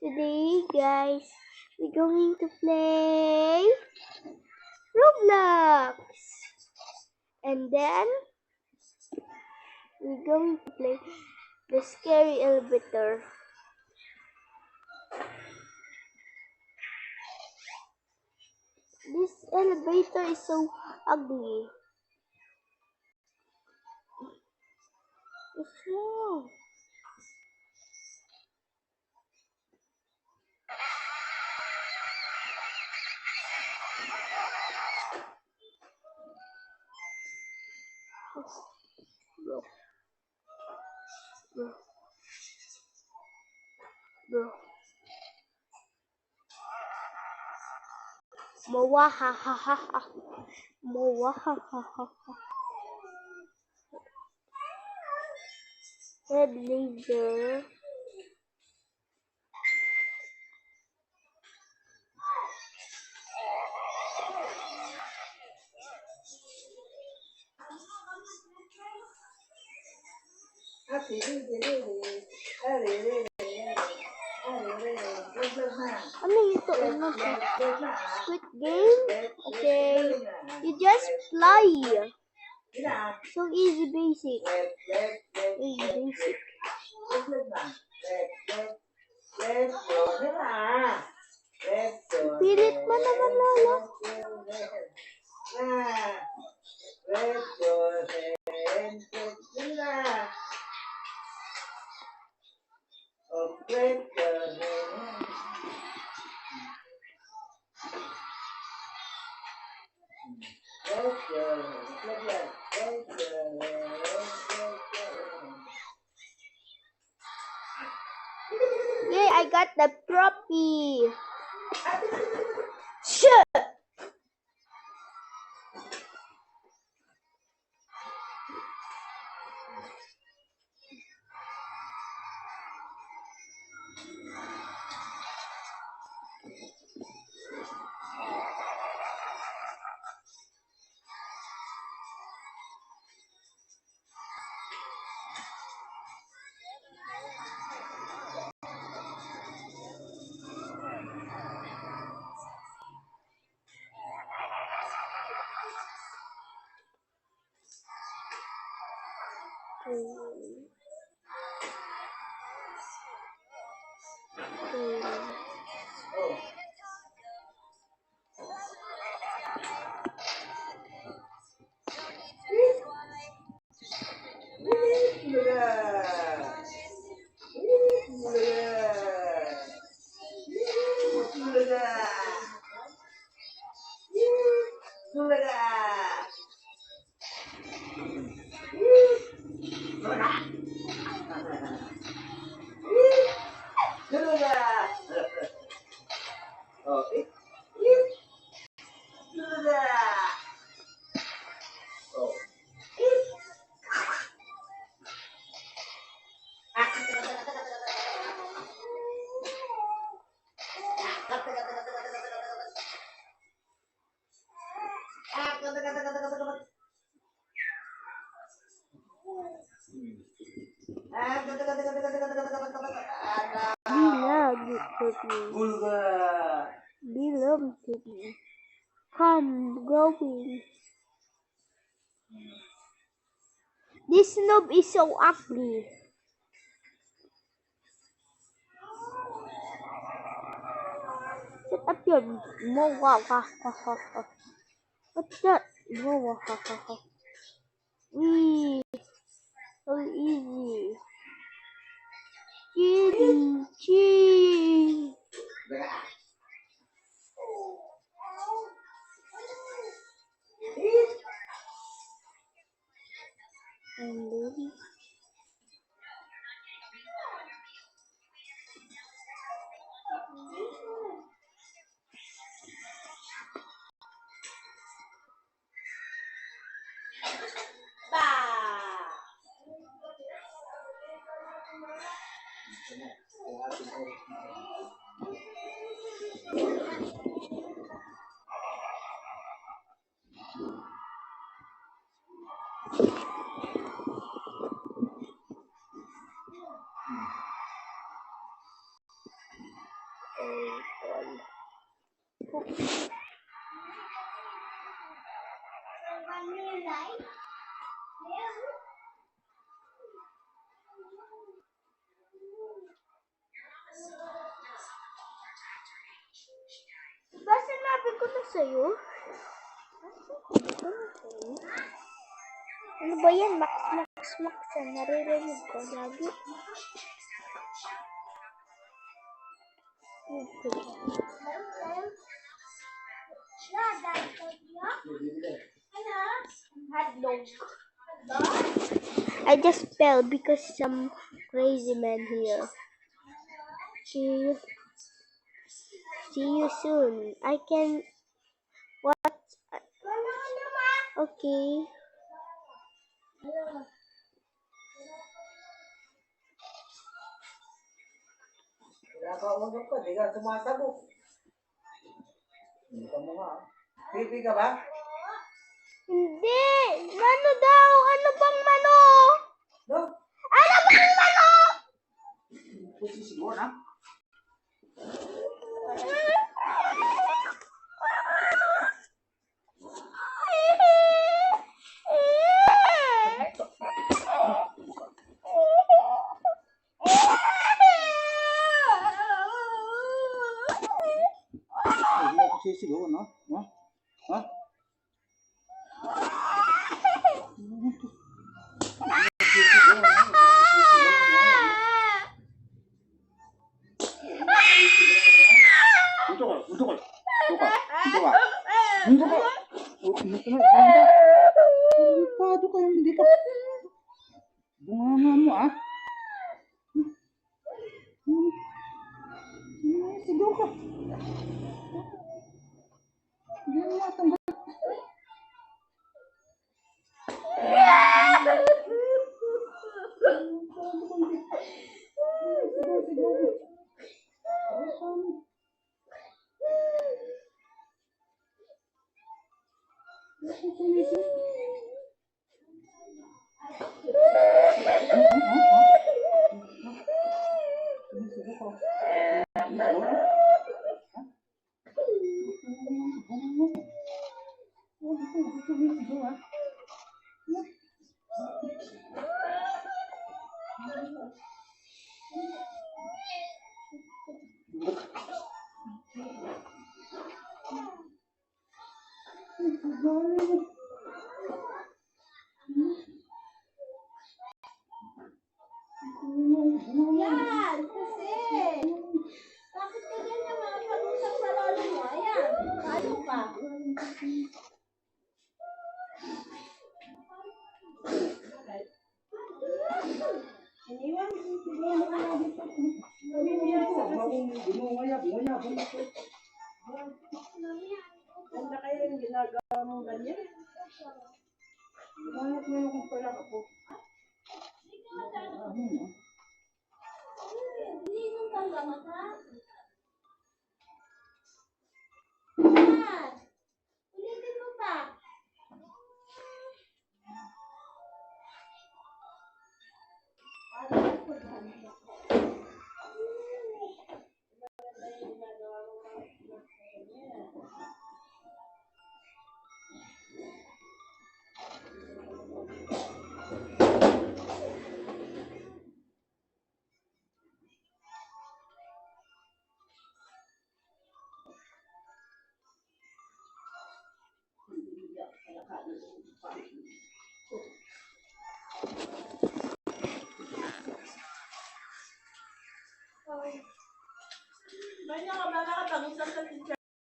Today, guys, we're going to play Roblox. And then, we're going to play the scary elevator. This elevator is so ugly. What's wrong? Bro. Mowahahaha. Mowahahaha. Red laser. Ano ito? Squid Game? Okay. You just fly. So easy basic. Easy basic. Pilit mo naman, Lola. Yay, I got the trophy. Shit. Beloved me. Come, going. This noob is so ugly. Shut up your mowahahaha. What's that? Mowahahaha. Wee. So easy. Chili. Cheese. And then Ba, sinabi ko na sa'yo? Ano ba yan? Max. Naririnig ko lagi. Hotdog. I just fell because some crazy man here. See you soon. I can. What? Okay. Nakakausap ka, di ka sumasagot. Hindi ka mo nga. Pipi ka ba? Hindi. Mano daw? Ano bang mano? No? Ano bang mano? Pusi siguro na. Sisigaw, no? Ha? Ha? Untuk ka. Delikado ka, hindi ka. Bunganga mo, ah. Sigaw ka. Hindi mo matanggal. Yan, kasi. Bakit ka ganyan makapag-usap sa lolo mo? Ayan, paano ka? Iniwan ka Ganda kayo yung ginagawa mong ganyan. Bakit mo yung pala ako? Hindi nung tanggamat ha? Yan. Ulitin mo pa. Ganyan ka ba nakapag-usap sa teacher?